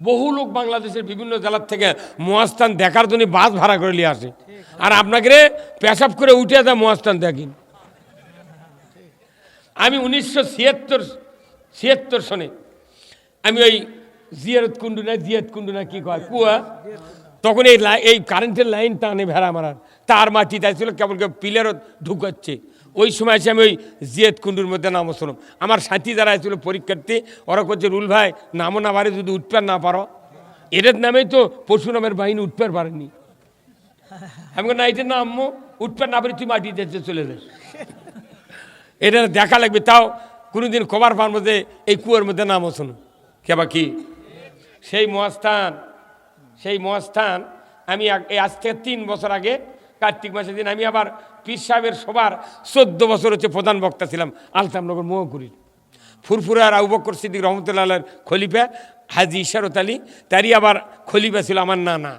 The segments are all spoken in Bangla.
বহু লোক বাংলাদেশের বিভিন্ন জেলার থেকে মহাস্থান দেখার জন্য বাস ভাড়া করে নিয়ে আসে, আর আপনাকে পেশাব করে উঠে যায় মহাস্থান দেখেন। আমি 1976 সনে আমি ওই জিয়ারত কুণ্ডু না কি কয় কুয়া, তখন এই কারেন্টের লাইন টানে ভেড়া মারার তার মাটি তাইছিল কেবল কেবল পিলারও ঢুকাচ্ছে। ওই সময় এসে আমি ওই জিয়াত কুণ্ডুর মধ্যে নামও শুনলাম। আমার সাথী যারা ছিল পরীক্ষার্থী, ওরা করছে রুল ভাই নামও না পারে, যদি উঠপার না পারো, এদের নামেই তো পরশুরামের বাহিনী উঠপার পারেনি। আমি না এটা নামো উঠপার না পারি, তুই মাটি দিতে চলে যাস, এটা দেখা লাগবে। তাও কোনোদিন খবর পার মধ্যে এই কুয়ার মধ্যে নামও শুনো কেবা কি সেই মহাস্থান আমি আজ থেকে 3 বছর আগে কার্তিক মাসের দিন আমি আবার পীর সাহেবের সবার 14 বছর হচ্ছে প্রধান বক্তা ছিলাম আলতামনগর মহকুরির। ফুরফুরার আবু বকর সিদ্দিক রহমতুল্লাহ খলিফা হাজি ইশারত আলী, তারই আবার খলিফা ছিল আমার নানা।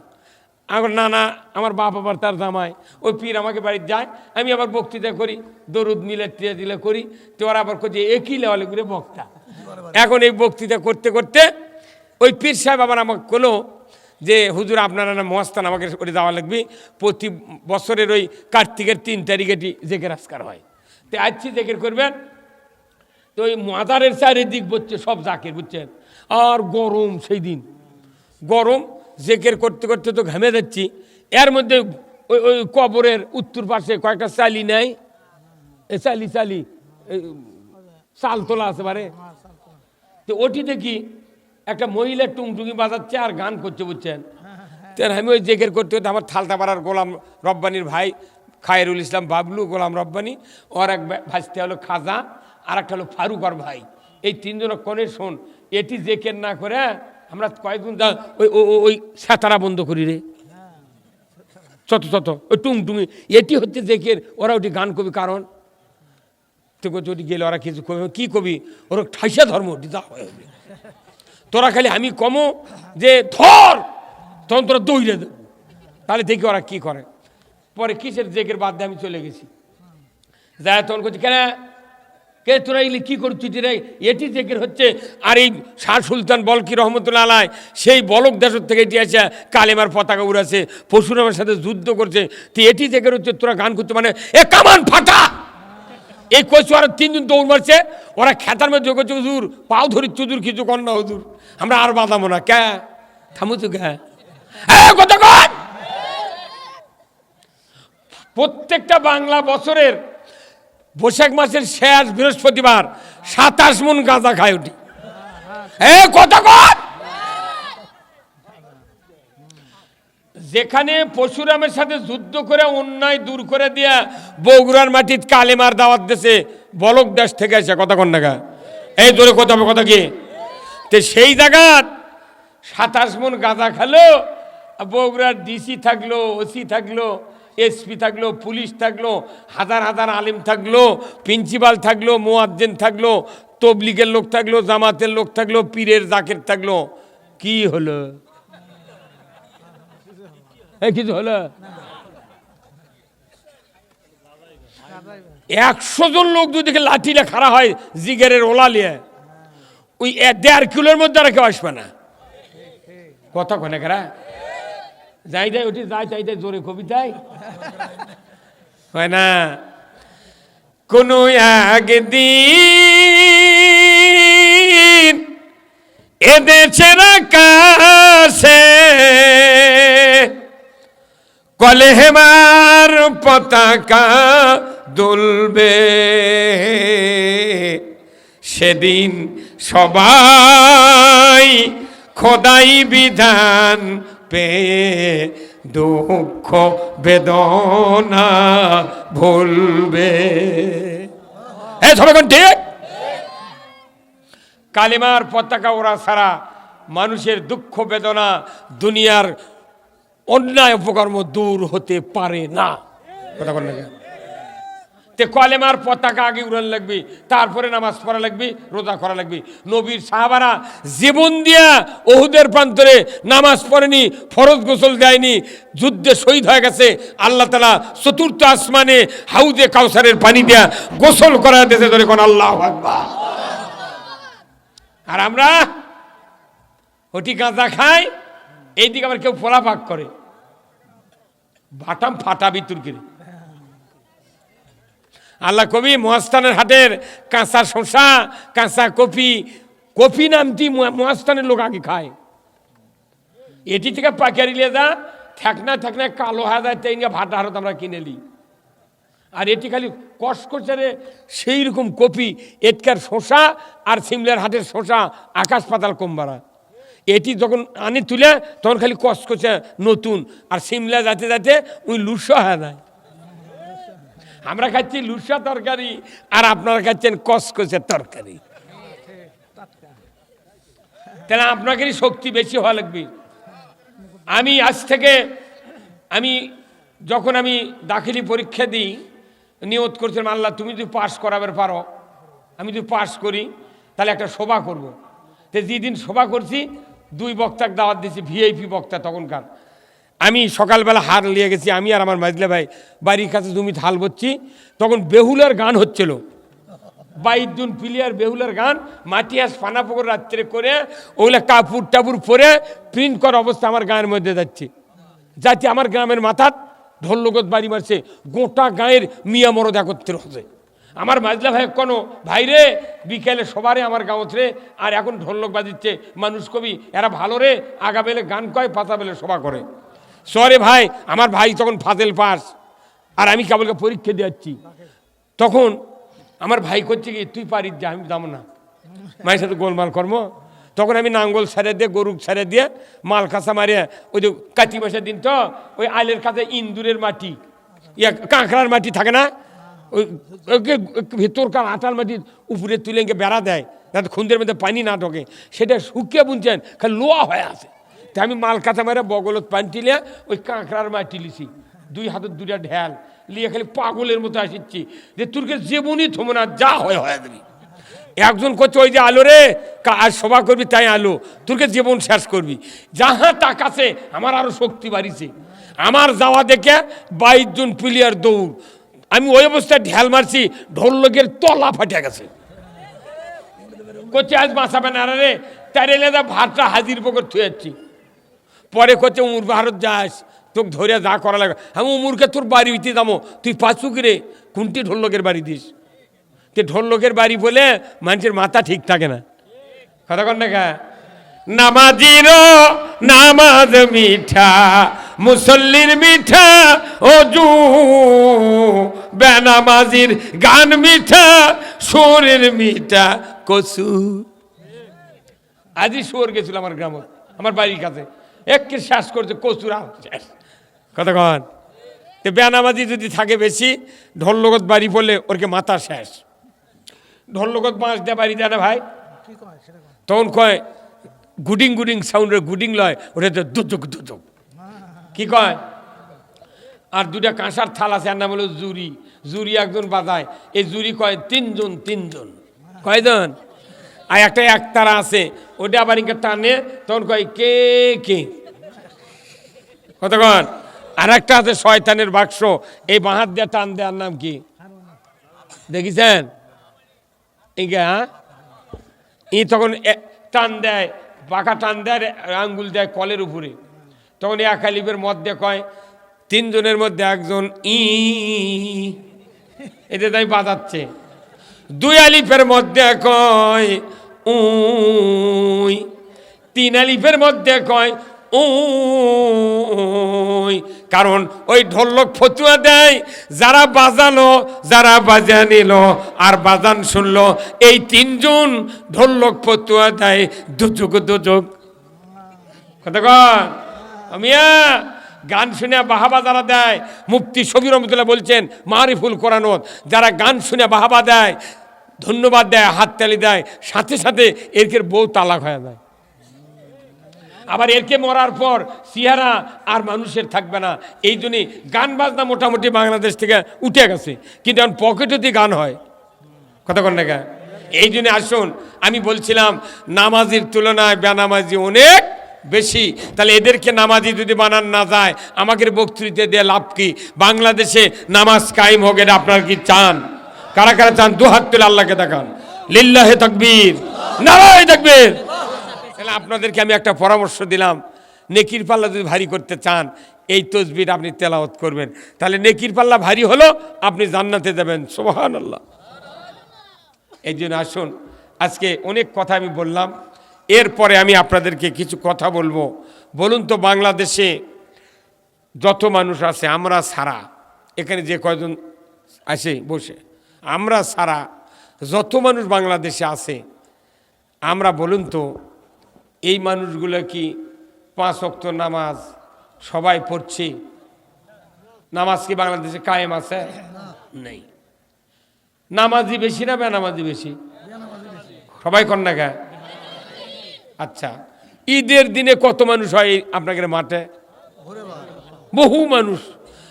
আমার বাপ আবার তার জামাই, ওই পীর আমাকে বাড়িতে যায়, আমি আবার বক্তৃতা করি, দরুদ মিলে দিলে করি, তো ওরা আবার করছে একই লেওয়ালে করে বক্তা। এখন এই বক্তৃতা করতে করতে ওই পীর সাহেব আবার আমাকে বললো যে হুজুর আপনারা না মহাস্থান আমাকে করে দেওয়া লাগবে, প্রতি বছরের ওই কার্তিকের 3 তারিখে জেকের আজকার হয়, তো আজকে জেকের করবেন। তো ওই মাজারের চারিদিক বলছে সব জাকের, বুঝছেন, আর গরম, সেই দিন গরম, জেকের করতে করতে তো ঘেমে যাচ্ছি। এর মধ্যে ওই কবরের উত্তর পাশে কয়েকটা চালি নেয়, চালি চাল তোলা আছে পারে, তো ওটি দেখি একটা মহিলা টুংটুঙি বাজাচ্ছে আর গান করছে, বুঝছেন। আমি ওই জেকের করতে করতে আমার থালতাপাড়ার গোলাম রব্বানির ভাই খায়রুল ইসলাম বাবলু, গোলাম রব্বানি, ওর এক ভাসতে হলো খাজা, আর একটা হলো ফারুকর ভাই, এই 3 জন কনে শোন, এটি জেকের না করে আমরা কয়েকদিন ওই সাতারা বন্ধ করি রে, চত ওই টুংটুঙি, এটি হচ্ছে জেকের, ওরা ওটি গান কবি। কারণ তো ওটি গেলে ওরা কিছু কবি, কি কবি, ওরা ঠাইসা ধর্ম যা হয়, তোরা খালি আমি কমো যে ধর, তখন তোরা দৌড়ে দেব, তাহলে দেখি ওরা কি করে। পরে কিসের জেকের বাদ দিয়ে আমি চলে গেছি, যাই তখন করছি কে তোরা এগুলি কী করছিস রে, এটি জেকের হচ্ছে। আর এই শাহ সুলতান বলকি রহমতুল্লাহ আলাই সেই বলক দেশের থেকে এটি এসে কালেমার পতাকা উড়াছে, পরশুরামের সাথে যুদ্ধ করছে, তো এটি জেকের হচ্ছে তোরা গান করছে, মানে এ কামান ফাটা। এই কইছে ওরা 3 জন দৌড় মারছে, ওরা খেতার মধ্যে করছে হুজুর পাও ধরি চুদুর কিছু কর না হুজুর, আমরা আর বাঁধাবো না, কে থামু তো কে কথা কন। প্রত্যেকটা বাংলা বছরের বৈশাখ মাসের শেষ বৃহস্পতিবার 27 মণ গাঁজা খায় উঠি, কথা কন। যেখানে পরশুরামের সাথে যুদ্ধ করে অন্যায় দূর করে দিয়া বগুড়ার মাটির কালেমার দাওয়াত দেশে বলক দেশ থেকে এসে, কথা কন না, এই জোরে কথা হবে, কথা কি, তো সেই জায়গাত 27 মণ গাঁজা খালো, বগুড়ার ডিসি থাকলো, ওসি থাকলো, এসপি থাকলো, পুলিশ থাকলো, হাজার হাজার আলিম থাকলো, প্রিন্সিপাল থাকলো, মুয়াজ্জিন থাকলো, তবলিগের লোক থাকলো, জামাতের লোক থাকলো, পীরের জাকের থাকলো, কি হলো, কিছু হলো? 100 জন লোক যদি লাঠিটা খাড়া হয় জিগেরের ওলা লিয়ে, ওই 1.5 কিলোর মধ্যে আর কেউ আসবে না, কথা কনে খারা যাই যাই ওটি যাই চাই যাই জোরে কবিতায় হয় না। কোনো একদিন এদেশের আকাশে কলেমার পতাকা দুলবে, সেদিন সবাই খোদাই বিধান পেয়ে দুঃখ বেদনা ভুলবে। সবাই ঠিক, কালিমার পতাকা ওরা ছাড়া মানুষের দুঃখ বেদনা দুনিয়ার অন্যায় অপকর্ম দূর হতে পারে না, কথা বল না। তে কলেমার পতাকা আগে উড়ান লাগবে, তারপরে নামাজ পড়া লাগবে, রোজা করা লাগবে। নবীর সাহাবারা জীবন দিয়া ওহুদের প্রান্তরে নামাজ পড়েনি, ফরজ গোসল দেয়নি, যুদ্ধে শহীদ হয়ে গেছে। আল্লাহ তাআলা 4র্থ আসমানে হাউজে কাউসারের পানি দিয়া গোসল করা দিয়েছে, ধরে কোন আল্লাহু আকবার। আর আমরা হটি গাঁজা খায়, এইদিকে আবার কেউ পোলা পাক করে, বাটাম ফাটা বিতুর করে। আল্লাহ কবি মহাস্থানের হাটের কাঁচা শসা, কাঁচা কপি, কপি নামটি মহাস্থানের লোক আগে খায়। এটি থেকে পাইকারি লিয়ে যা ঠেকনা ঠেকনা কালো হয়ে যায়, তাই ভাটা হারত আমরা কিনে নিই। আর এটি খালি কসকসে সেই রকম কপি, এটকার শসা আর সিমলার হাটের শসা আকাশ পাতাল কমবারা। এটি যখন আনি তুলে তখন খালি কসকসে নতুন, আর সিমলা যাতে যাতে ওই লুসা হয়ে যায়। আমরা খাচ্ছি লুসা তরকারি, আর আপনারা খাচ্ছেন কসকসের তরকারি। তাহলে আপনাকেরই শক্তি বেশি হওয়া লাগবে। আমি আজ থেকে যখন আমি দাখিলি পরীক্ষা দিই, নিয়ত করছিলাম আল্লাহ তুমি যদি পাস করাবার পারো, আমি যদি পাস করি তাহলে একটা সভা করব। তো যেদিন সভা করছি 2 বক্তাকে দাওয়াত দিয়েছি, ভিআইপি বক্তা তখনকার। আমি সকালবেলা হার নিয়ে গেছি, আমি আর আমার মাজলা ভাই বাড়ির কাছে জমিতে হাল বচ্ছি, তখন বেহুলার গান হচ্ছিল, 22 জন প্লেয়ার বেহুলার গান, মাটিয়াস ফানা পুকুর রাত্রে করে ওগুলো কাপড় টাপুর পরে প্রিন্ট করা অবস্থা আমার গায়ের মধ্যে যাচ্ছে। যাতে আমার গ্রামের মাথার ঢোলগত বাড়ি মারছে, গোটা গায়ের মিয়া মরদ একত্রে হচ্ছে। আমার মাজলা ভাই কোনো ভাইরে বিকেলে সবারে আমার গাঁত রে, আর এখন ঢোলক বাজিচ্ছে মানুষ কবি, এরা ভালো রে, আগা বেলে গান কয়, পাতা বেলে সভা করে। সরে ভাই, আমার ভাই তখন ফাজেল পাস, আর আমি কেবলকে পরীক্ষা দিচ্ছি। তখন আমার ভাই করছে কি, তুই পারিস যা, আমি যাবো না, মায়ের সাথে গোলমাল কর্ম। তখন আমি নাঙ্গল ছেড়ে দিয়ে, গরু ছেড়ে দিয়ে, মাল কাঁচা মারিয়ে, ওই যে কাতি মাসের দিন তো ওই আইলের কাছে ইন্দুরের মাটি, কাঁকড়ার মাটি থাকে না, ওই ভেতরকার আটার মাটির উপরে তুলে বেড়া দেয় যাতে খুন্দের মধ্যে পানি না ঢোকে, সেটা শুকিয়ে বুনছেন খালি লোয়া হয়ে আছে। তাই আমি মাল কাঁচা মারে বগলত পানি টিলে ওই কাঁকড়ার মাটি লিছি, 2 হাতের 2টা ঢেল লিয়ে খালি পাগলের মতো আসিচ্ছি যে তোরকে জীবনই থমো না, যা হয়ে দেবি। একজন করছে ওই যে আলো রে, আজ সভা করবি তাই আলো, তোরকে জীবন শেষ করবি। যাহা টাকাছে আমার আরো শক্তি বাড়িছে। আমার যাওয়া দেখে 22 জন প্লেয়ার দৌড়, আমি ওই অবস্থায় ঢেল মারছি, ঢোলকের তলা ফাটে গেছে। করছে আজ বাঁচাবে না রে, তার এলে ভাতটা হাজির পকর থুয়ে যাচ্ছি। পরে করছে উমর ভারত যাস, তোকে ধরে যা করা লাগে। আমি উমরকে তোর বাড়ি হইতে যাবো, তুই পাচু রে কোনটি ঢোলকের বাড়ি দিস? তে ঢোলকের বাড়ি বলে মানুষের মাথা ঠিক থাকে না, কথা কন না কা। নামাজির নামাজ মিঠা, মুসল্লির মিঠা অজু, বেনামাজির গান মিঠা, সুরের মিঠা কসু। আজই সুর গেছিল আমার গ্রামে, আমার বাড়ির কাছে, একে শেষ করছে কচুরা শেষ, কথা কন। বেনামাজি যদি থাকে বেশি, ঢোলগত বাড়ি পড়লে ওরকে মাথা শেষ। ঢোলগত বাঁশ দেয় বাড়ি দেয় না ভাই, তখন কয় গুডিং গুডিং সাউন্ডের গুডিং লয়, ওটা দুজক দুজক কি কয়। আর 2টা কাঁসার থাল আছে, আর নাম হলো জুরি, জুরি একজন বাজায়, এই জুরি কয় 3 জন 3 জন, কয়জন? আর একটা একতারা আছে, ওটা আবার ইনকে টানে, তখন কয় কে কে, কতক্ষণ। আর একটা আছে শয়তানের বাক্স, এই বাহাত দিয়ে টান দেওয়ার নাম কি দেখেছেন? ই তখন টান দেয়, পাকা টান দেয়, আঙ্গুল দেয় কলের উপরে, তখন 1 আলিফের মধ্যে কয় 3 জনের মধ্যে একজন ই, এতে তাই বাজাচ্ছে। 2 আলিফের মধ্যে কয় উই, 3 আলিফের মধ্যে কয় উই, কারণ ওই ঢোলক ফতুয়া দেয় যারা বাজালো, যারা বাজা নিল আর বাজান শুনলো, এই 3 জন ঢোলক ফতুয়া দেয় দুজক দুজক, কথা কন। আমিয়া গান শুনে বাহাবা যারা দেয়, মুফতি শফি রহমতুল্লাহ বলছেন মারিফুল কোরআনত, যারা গান শুনে বাহাবা দেয়, ধন্যবাদ দেয়, হাততালি দেয়, সাথে সাথে এরকের বউ তালাক হয়ে যায়। আবার এরকে মরার পর চেহারা আর মানুষের থাকবে না। এই জন্যই গান বাজনা মোটামুটি বাংলাদেশ থেকে উঠে গেছে, কিন্তু এখন পকেটেতে গান হয়, কথা কন না। এই জন্য আসুন, আমি বলছিলাম নামাজির তুলনায় বেনামাজি অনেক বেশি। তাহলে এদেরকে নামাজি যদি বানান না যায়, আমাকে বক্তৃতা দিয়ে লাভ কি? বাংলাদেশে নামাজ কায়েম হোক, এটা আপনার কি চান? কারা কারা চান? 2 হাত তুলে আল্লাহকে দেখান। লিল্লাহে তাকবীর, নারায়ে তাকবীর। তাহলে আপনাদেরকে আমি একটা পরামর্শ দিলাম, নেকির পাল্লা যদি ভারী করতে চান এই তসবিহ আপনি তেলাওয়াত করবেন, তাহলে নেকির পাল্লা ভারী হলো, আপনি জান্নাতে যাবেন। সুবহানাল্লাহ। এই জন্য আসুন, আজকে অনেক কথা আমি বললাম, এরপরে আমি আপনাদেরকে কিছু কথা বলবো। বলুন তো, বাংলাদেশে যত মানুষ আছে আমরা ছাড়া, এখানে যে কয়জন আসে বসে, আমরা ছাড়া যত মানুষ বাংলাদেশে আছে, আমরা বলুন তো এই মানুষগুলো কি 5 ওয়াক্ত নামাজ সবাই পড়ছি? নামাজ কি বাংলাদেশে কায়েম আছে? নেই। নামাজি বেশি না বেনামাজি বেশি? সবাই কন্যা গা। আচ্ছা, ঈদের দিনে কত মানুষ হয় আপনাদের মাঠে? বহু মানুষ।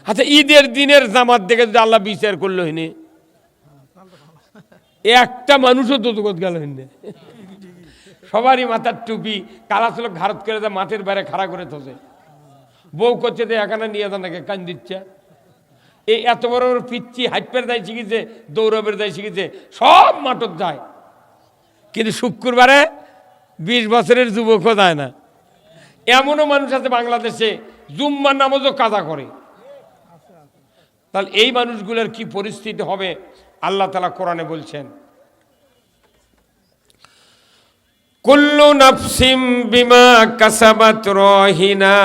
আচ্ছা, ঈদের দিনের জামাত দেখে যদি আল্লাহ বিচার করলো হিনে, একটা মানুষও তো গেল হিনে। সবারই মাথার টুপি কালা ছিল, ঘাড়ত করে দেয়, মাঠের বাইরে খাড়া করে তোছে। বউ করছে যে এখানে নিয়ে যান, নাকি কান দিচ্ছে। এই এত বড় বড় পিচ্ছি হাইপের দায় শিখেছে, দৌড়বের দায় শিখেছে, সব মাঠত যায়, কিন্তু শুক্রবারে 20 বছরের যুবকও যায় না। এমনও মানুষ আছে বাংলাদেশে জুম্মার নামাজও কাজা করে। তাহলে এই মানুষগুলোর কি পরিস্থিতি হবে? আল্লাহ তাআলা কোরআনে বলছেন, কুল্লু নাফসিম বিমা কাসাবাত রাহিনা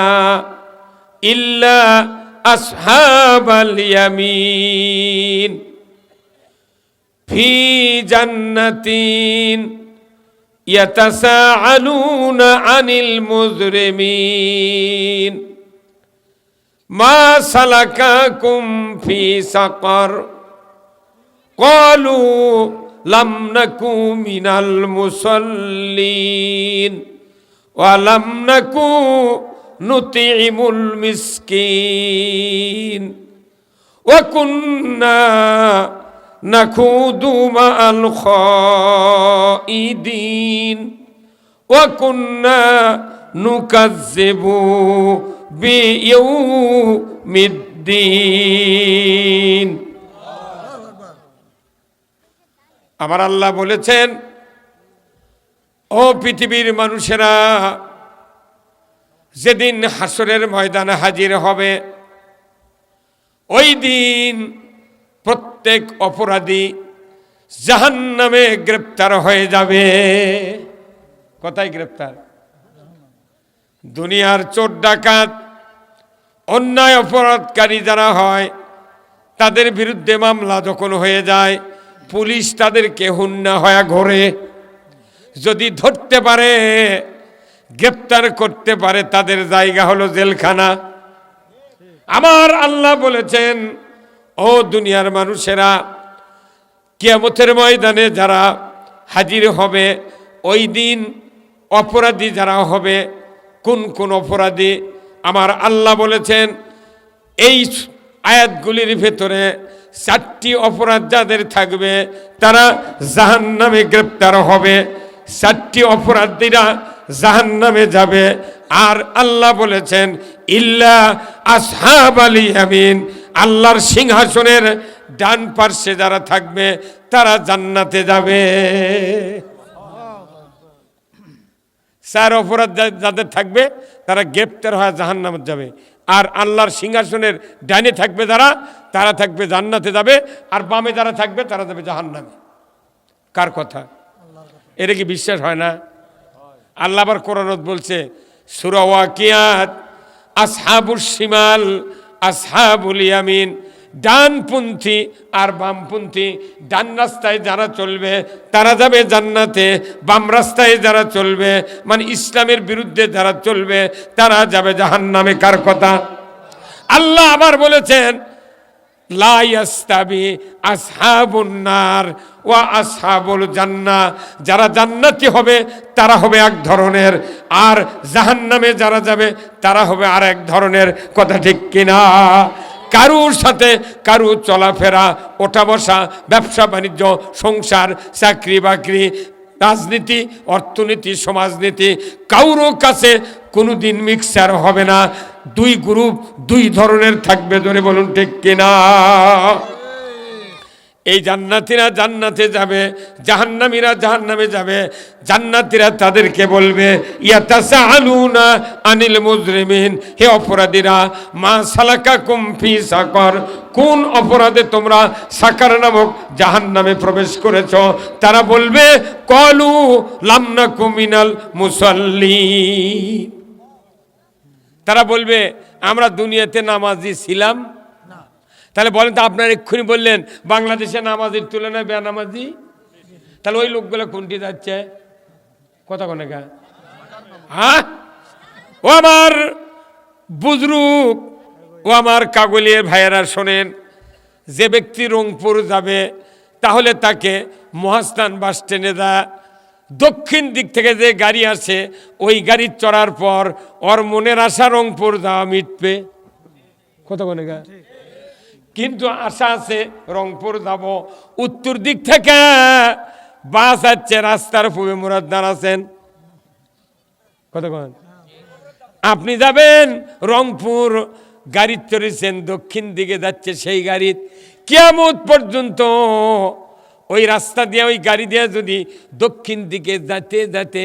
ইল্লা আসহাবাল ইয়ামিন ফি জান্নাতিন ইয়াতাসাআলুনা আনিল মুজরিমিন মা সালাকাকুম ফি সাকার ক্বালু লাম নাকু মিনাল মুসাল্লিন ওয়া লাম নাকু নুতিমুল মিসকিন ওয়া কুন্না নাখুদু মা'আল খাইদিন ওয়া কুন্না নুকাজ্জিবু বিয়াউমিদ্দিন। আমার আল্লাহ বলেছেন, ও পৃথিবীর মানুষেরা, যেদিন হাসরের ময়দানে হাজির হবে, ওই দিন প্রত্যেক অপরাধী জাহান্নামে গ্রেপ্তার হয়ে যাবে। কোথায় গ্রেপ্তার? দুনিয়ার চোর ডাকাত অন্যায় অপরাধকারী যারা হয়, তাদের বিরুদ্ধে মামলা যখন হয়ে যায়, পুলিশ তাদেরকে হুন্না হয়ে ঘোরে। যদি ধরতে পারে, গ্রেপ্তার করতে পারে, তাদের জায়গা হলো জেলখানা। আমার আল্লাহ বলেছেন, ও দুনিয়ার মানুষেরা, কিয়ামতের ময়দানে যারা হাজির হবে, ওই দিন অপরাধী যারা হবে, কোন কোন অপরাধী? আমার আল্লাহ বলেছেন, এই আয়াতগুলির ভেতরে 4টি অপরাধ যাদের থাকবে তারা জাহান্নামে গ্রেপ্তার হবে। 4টি অপরাধীরা জাহান্নামে যাবে। আর আল্লাহ বলেছেন, ইল্লা আসহাবাল ইয়ামিন, আল্লাহর সিংহাসনের ডান পার্শ্বে যারা থাকবে তারা জান্নাতে যাবে। 4 অপরাধ যাদের থাকবে তারা গ্রেপ্তার হয়ে জাহান্নামে যাবে। আর আল্লাহর সিংহাসনের ডানে থাকবে যারা, তারা থাকবে জান্নাতে যাবে। আর বামে যারা থাকবে তারা যাবে জাহান্নামে। কার কথা? এটা কি বিশ্বাস হয় না? আল্লাহ আবার কোরআনত বলছে, সূরা ওয়াকিয়াত, আসহাবুশ শিমাল আসহাবুল ইয়ামিন, ডানপন্থী আর বামপন্থী, ডান রাস্তায় যারা চলবে তারা যাবে জান্নাতে, বাম রাস্তায় যারা চলবে মানে ইসলামের বিরুদ্ধে যারা চলবে তারা যাবে জাহান্নামে। কার কথা? আল্লাহ আবার বলেছেন, লা ইয়াস্তাবি আসহাবুন নার ওয়া আসহাবুল জান্নাহ, যারা জান্নাতি হবে তারা হবে এক ধরনের, আর জাহান্নামে যারা যাবে তারা হবে আর এক ধরনের। কথা ঠিক কিনা? কারুর সাথে কারু চলাফেরা, ওঠা বসা, ব্যবসা বাণিজ্য, সংসার, চাকরি বাকরি, রাজনীতি, অর্থনীতি, সমাজনীতি, কারো কাছে কোনোদিন মিক্সার হবে না। 2 গ্রুপ 2 ধরনের থাকবে। ধরে বলুন ঠিক কিনা? এই জান্নাতীরা জান্নাতে যাবে, জাহান্নামীরা জাহান্নামে যাবে। জান্নাতীরা তাদেরকে বলবে ইয়াতাসাআলুনা আনিল মুজরিমিন, হে অপরাধীরা, মা সালাকাকুম ফি সাকর, কোন অপরাধে তোমরা সাকার নামক জাহান্নামে প্রবেশ করেছো? তারা বলবে ক্বালু লাম নাকু মিনাল মুসাল্লিন, তারা বলবে আমরা দুনিয়াতে নামাজি ছিলাম না। তাহলে বলেন তো, আপনার এক্ষুনি বললেন বাংলাদেশে নামাজির তুলনায় বেনামাজি, তাহলে ওই লোকগুলো কোনটি যাচ্ছে? কথা কোনে গা? হ্যাঁ, ও আমার বুজরুক, ও আমার কাগলিয়ার ভাইয়েরা শোনেন, যে ব্যক্তি রংপুর যাবে তাহলে তাকে মহাস্থান বাস স্ট্যান্ডে দক্ষিণ দিক থেকে যে গাড়ি আসে ওই গাড়ি চড়ার পর ওর মনের আশা রংপুর যাওয়া মিটবে। কত কোনে গা? কিন্তু আশা আছে রংপুর যাব। উত্তর দিক থেকে বাস আসছে, রাস্তার পূর্বে মুরাদদার আছেন। কত কোন? আপনি যাবেন রংপুর, গাড়ি চড়েছেন, দক্ষিণ দিকে যাচ্ছে সেই গাড়ি, কিয়ামত পর্যন্ত ওই রাস্তা দিয়ে, ওই গাড়ি দিয়ে যদি দক্ষিণ দিকে যেতে যেতে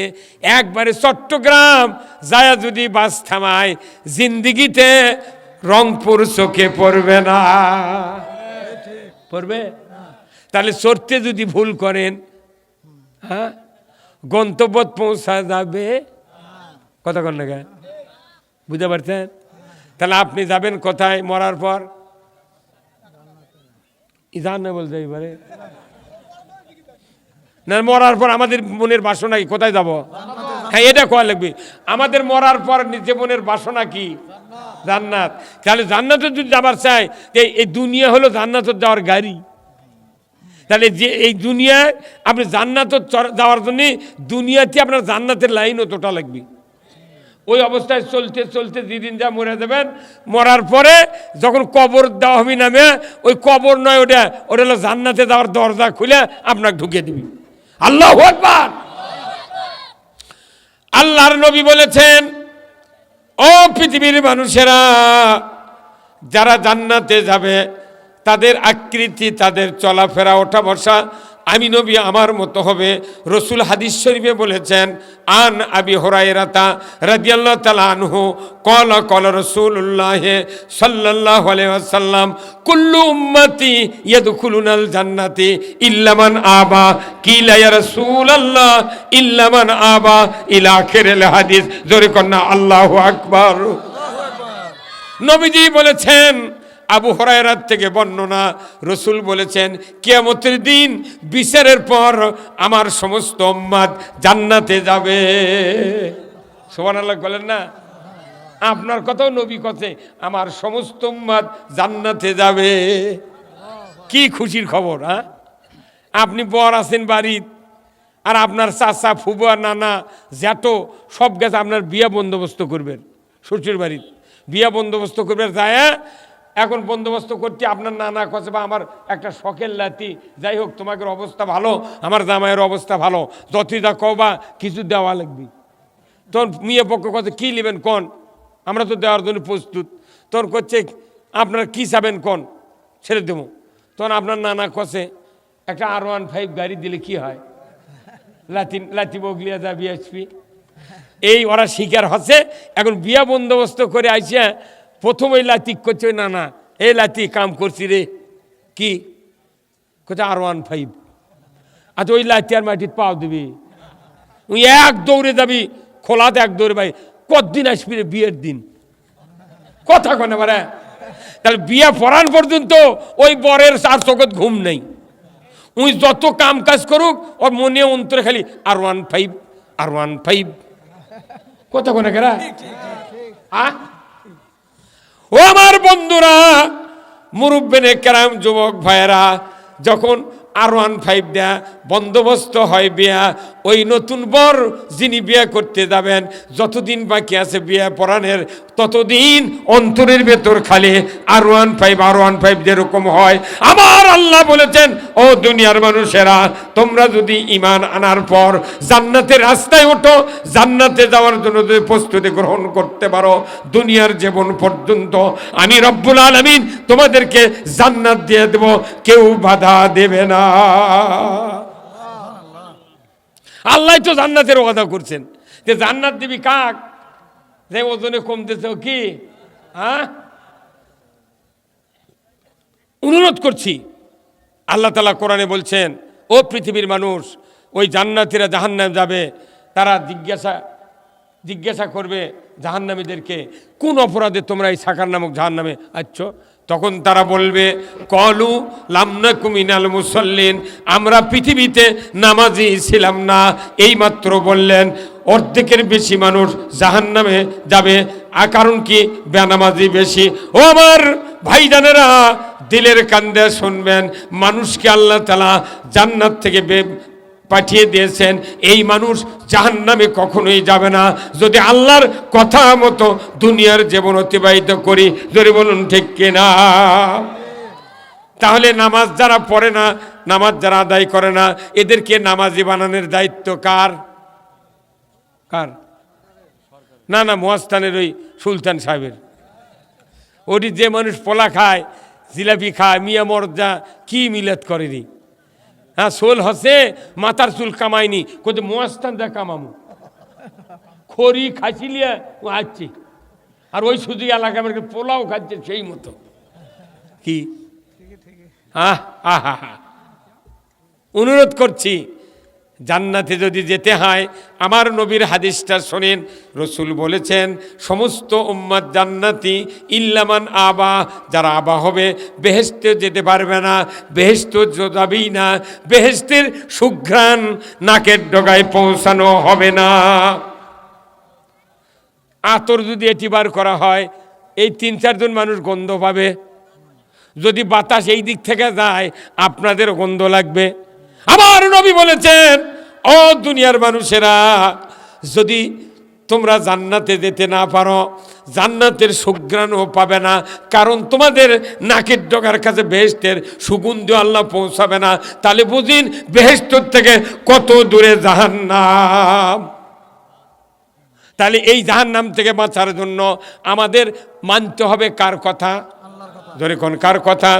একবারে চট্টগ্রাম যায় যদি বাস থামায়, জিন্দিগিতে রংপুর চোখে পড়বে না। পড়বে? তাহলে চড়তে যদি ভুল করেন, হ্যাঁ, গন্তব্য পৌঁছা যাবে। কথা কন না, বুঝতে পারছেন? তাহলে আপনি যাবেন কোথায় মরার পর? ইধান না বলতে পারে না, মরার পর আমাদের মনের বাসনা কি? কোথায় যাব? হ্যাঁ, এটা কোয়া লাগবে। আমাদের মরার পর নিজে মনের বাসনা কি? জান্নাত। তাহলে জান্নাতে যদি যাবার চাই, এই দুনিয়া হলো জান্নাতের যাওয়ার গাড়ি। তাহলে যে এই দুনিয়ায় আপনি জান্নাতে যাওয়ার জন্য দুনিয়াতে আপনার জান্নাতের লাইনও তোটা লাগবে। ওই অবস্থায় চলতে চলতে যেদিন যা মরে যাবেন, মরার পরে যখন কবর দেওয়া হবে নামে, ওই কবর নয়, ওটা হলো জান্নাতে যাওয়ার দরজা খুলে আপনাকে ঢুকিয়ে দিবি। আল্লাহু আকবার। আল্লাহর নবী বলেছেন, ও পৃথিবীর মানুষেরা, যারা জান্নাতে যাবে তাদের আকৃতি, তাদের চলাফেরা, ওঠা বসা আমি নবী আমার মতো হবে। রসুল হাদিস শরীফে বলেছেন, আন আবি হুরায়রা রাদিয়াল্লাহু তাআলা আনহু ক্বালা ক্বালা রাসূলুল্লাহ সাল্লাল্লাহু আলাইহি ওয়াসাল্লাম কুল্লু উম্মতি ইয়াদখুলুনাল জান্নাতি ইল্লা মান আবা, কিলা ইয়া রাসূলুল্লাহ ইল্লা মান আবা, ইলা আখিরিল হাদিস। জোরে কন্না আল্লাহু আকবার। নবীজি বলেছেন, আবু হুরায়রার থেকে বর্ণনা, রসুল বলেছেন কিয়ামতের দিন বিচারের পর আমার সমস্ত উম্মত জান্নাতে যাবে। সুবহানাল্লাহ বলেন না? আপনার কথাও নবী কথা, আমার সমস্ত উম্মত জান্নাতে যাবে। কি খুশির খবর! হ্যাঁ, আপনি বর আছেন বাড়ির, আর আপনার চাচা, ফুবু, নানা, জ্যাঠো সব গেছে আপনার বিয়া বন্দোবস্ত করবেন। শ্বশুর বাড়ির বিয়া বন্দোবস্ত করবেন, যায় এখন বন্দোবস্ত করতে আপনার নানা কাছে, বা আমার একটা শখের লাতি, যাই হোক তোমাদের অবস্থা ভালো, আমার জামাইয়ের অবস্থা ভালো, যতই যা কও বা কিছু দেওয়া লাগবে। তোর মেয়ে পক্ষ কথা কী নেবেন কন, আমরা তো দেওয়ার জন্য প্রস্তুত। তোর করছে আপনারা কী চাবেন কন, ছেড়ে দেবো। তখন আপনার নানা কষে একটা R15 গাড়ি দিলে কি হয়, লাতি বগলিয়া যা বিএসপি, এই ওরা শিকার হচ্ছে। এখন বিয়া বন্দোবস্ত করে আইসে প্রথম ওই লাতিক করছে, না না এই লাতি কাম করছি রে, কি করছে R15। আচ্ছা ওই লাতি আর মাটির পাও দিবি, তুই এক দৌড়ে যাবি, খোলাতে এক দৌড়ে ভাই, কতদিন আসবি রে বিয়ের দিন? কথা কনে পারে। তাহলে বিয়ে পড়ান পর্যন্ত ওই বরের চার চোখত ঘুম নেই। উনি যত কাম কাজ করুক, ওর মনে অন্তরে খালি R15। কথা কনে কেরা? ও আমার বন্ধুরা, মুরব্বিনে কেরাম, যুবক ভাইয়েরা, যখন R15 দেয়া বন্দোবস্ত হয় বিয়া, ওই নতুন বর যিনি বিয়ে করতে যাবেন, যতদিন বাকি আছে বিয়ে পড়ানের, ততদিন অন্তরের ভেতর খালি R15 যেরকম হয়। আমার আমার আল্লাহ বলেছেন, ও দুনিয়ার মানুষেরা, তোমরা যদি ঈমান আনার পর জান্নাতের রাস্তায় ওঠো, জান্নাতে যাওয়ার জন্য যদি প্রস্তুতি গ্রহণ করতে পারো, দুনিয়ার জীবন পর্যন্ত আমি রব্বুল আলামিন তোমাদেরকে জান্নাত দিয়ে দেব, কেউ বাধা দেবে না। আল্লাহ তো জান্নাতের ওয়াদা করছেন, যে জান্নাত দিবি কাক, যে ওজনে কমতেছে কি? হ্যাঁ, অনুরোধ করছি, আল্লাহ তাআলা কোরআনে বলছেন, ও পৃথিবীর মানুষ, ওই জান্নাতীরা জাহান্নামে যাবে, তারা জিজ্ঞাসা করবে জাহান্নামীদেরকে, কোন অপরাধে তোমরা এই সাকার নামক জাহান্নামে আছো? তখন তারা বলবে, কলু লাম নাকু মিনাল মুসাল্লিন, আমরা পৃথিবীতে নামাজি ছিলাম না। এইমাত্র বললেন অর্ধেকের বেশি মানুষ জাহান্নামে যাবে, কারণ কি? বেনামাজি বেশি। ও আমার ভাইজানেরা, দিলের কান্দে শুনবেন, মানুষকে আল্লাহ তাআলা জান্নাত থেকে পাঠিয়ে দিয়েছেন, এই মানুষ জাহান্নামে কখনোই যাবে না যদি আল্লাহর কথা মতো দুনিয়ার জীবন অতিবাহিত করি। যদি বলুন ঠিক কিনা? তাহলে নামাজ যারা পড়ে না, নামাজ যারা আদায় করে না, এদেরকে নামাজি বানানোর দায়িত্ব কার? কার? না না, মুয়াস্তানের ওই সুলতান সাহেবের। ওটি যে মানুষ পোলা খায়, জিলাপি খায়, মিয়া মর্দা কি মিলাত করেনি। হ্যাঁ, সোল হসে মাথার চুল কামায়নি, কোথাও মুয়াস্তান দা কামামু খড়ি খাইছিলিয়া ও আসছে, আর ওই শুধু এলাকা আমাকে পোলাও খাচ্ছে সেই মতো কি। হ্যাঁ হা হা হা, অনুরোধ করছি, জান্নাতে যদি যেতে হয়, আমার নবীর হাদিসটা শোনেন। রসুল বলেছেন, সমস্ত উম্মাত জান্নাতি ইল্লামান আবা, যারা আবা হবে বেহেশতে যেতে পারবে না, বেহেশত যাবেই না, বেহেশতের সুঘ্রাণ নাকের ডগায় পৌঁছানো হবে না। আতর যদি এটি বার করা হয়, এই 3-4 জন মানুষ গন্ধ পাবে। যদি বাতাস এই দিক থেকে যায়, আপনাদের গন্ধ লাগবে। আমার নবী বলেছেন, ও দুনিয়ার মানুষেরা, যদি তোমরা জান্নাতে যেতে না পারো, জান্নাতের সুঘ্রাণও পাবে না, কারণ তোমাদের নাকের ডগার কাছে বেহেশতের সুগন্ধি আল্লাহ পৌঁছাবে না। তাহলে বুঝিন বেহেশত থেকে কত দূরে জাহান্নাম। তাহলে এই জাহান্নাম থেকে বাঁচার জন্য আমাদের মানতে হবে কার কথা? ধরে কোন কার কথা?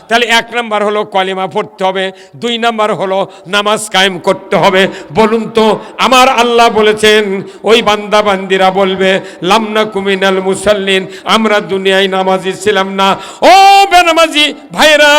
তাহলে 1 নাম্বার হলো কলিমা পড়তে হবে, 2 নাম্বার হলো নামাজ কায়েম করতে হবে। বলুন তো, আমার আল্লাহ বলেছেন, ওই বান্দা বান্দিরা বলবে, লাম নাকু মিনাল মুসাল্লিন, আমরা দুনিয়ায় নামাজি ছিলাম না। ও বেনামাজি ভাইরা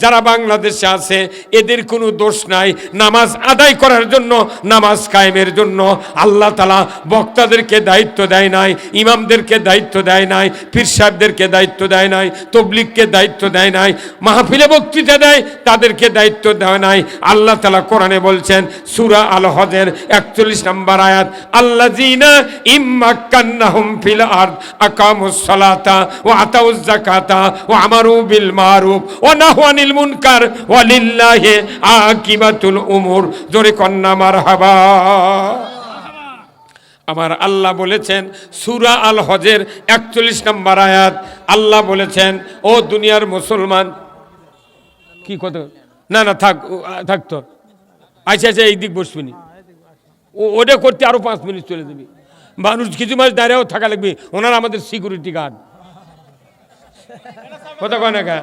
যারা বাংলাদেশে আছে, এদের কোনো দোষ নাই। নামাজ আদায় করার জন্য, নামাজ কায়েমের জন্য আল্লাহ তাআলা বক্তাদেরকে দায়িত্ব দেয় নাই, ইমামদেরকে দায়িত্ব দেয় নাই, পীর সাহেবদেরকে দায়িত্ব দেয় নাই, তবলিগকে দায়িত্ব দেয় নাই, মাহফিলে বক্তৃতা দেয় তাদেরকে দায়িত্ব দেওয়া নাই। আল্লাহ তাআলা কোরআনে বলছেন, সূরা আল হজের 41 নম্বর আয়াত, আল্লাযীনা ইম্মাক্কান্নাহুম ফিল আরদ আকামুস সালাতা ওয়া আতাউজ যাকাতা ওয়া আমারু বিল মারুফ ওয়া নাহু আনিল মুনকার ওয়া লিল্লাহি আকিবাতুল উমুর। জোরে কন্না মারহাবা। আমার আল্লাহ বলেছেন, সূরা আল হজের 41 নম্বর আয়াত, আল্লাহ বলেছেন, ও দুনিয়ার মুসলমান, কি কত না না থাকতো, আচ্ছা আচ্ছা এই দিক বসবিনি, ওটা করতে আরো 5 মিনিট চলে যাবি। মানুষ কিছু মাস দাঁড়িয়েও থাকা লাগবে, ওনারা আমাদের সিকিউরিটি গার্ড। কথা কয় না কা?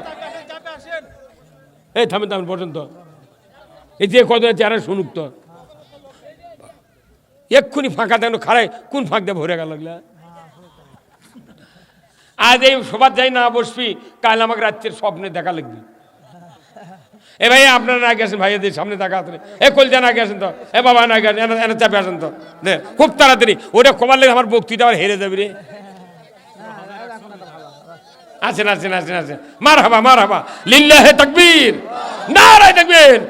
এই থামেন থামেন পর্যন্ত, এই যে কত চেহারা শুনুক তো, এক্ষুনি ফাঁকা দেন খারাই, কোন ফাঁক দিয়ে ভরে গেল? আজ এই সবার যাই না বসবি, কাল আমাকে রাত্রের স্বপ্নে দেখা লাগবে। এ ভাই আপনারা না গেছেন, ভাইয়াদের সামনে দেখা আসেন, এ কলজা না গেছেন তো, এ বাবা না গেছেন, এনে চাপে আসেন তো, খুব তাড়াতাড়ি ওটা কমার লেগে আমার বক্তৃতা আবার হেরে যাবে রে। আসেন আসেন আসেন আসেন, মারহাবা মারহাবা, লিল্লাহি তাকবীর, নারায়ে তাকবীর।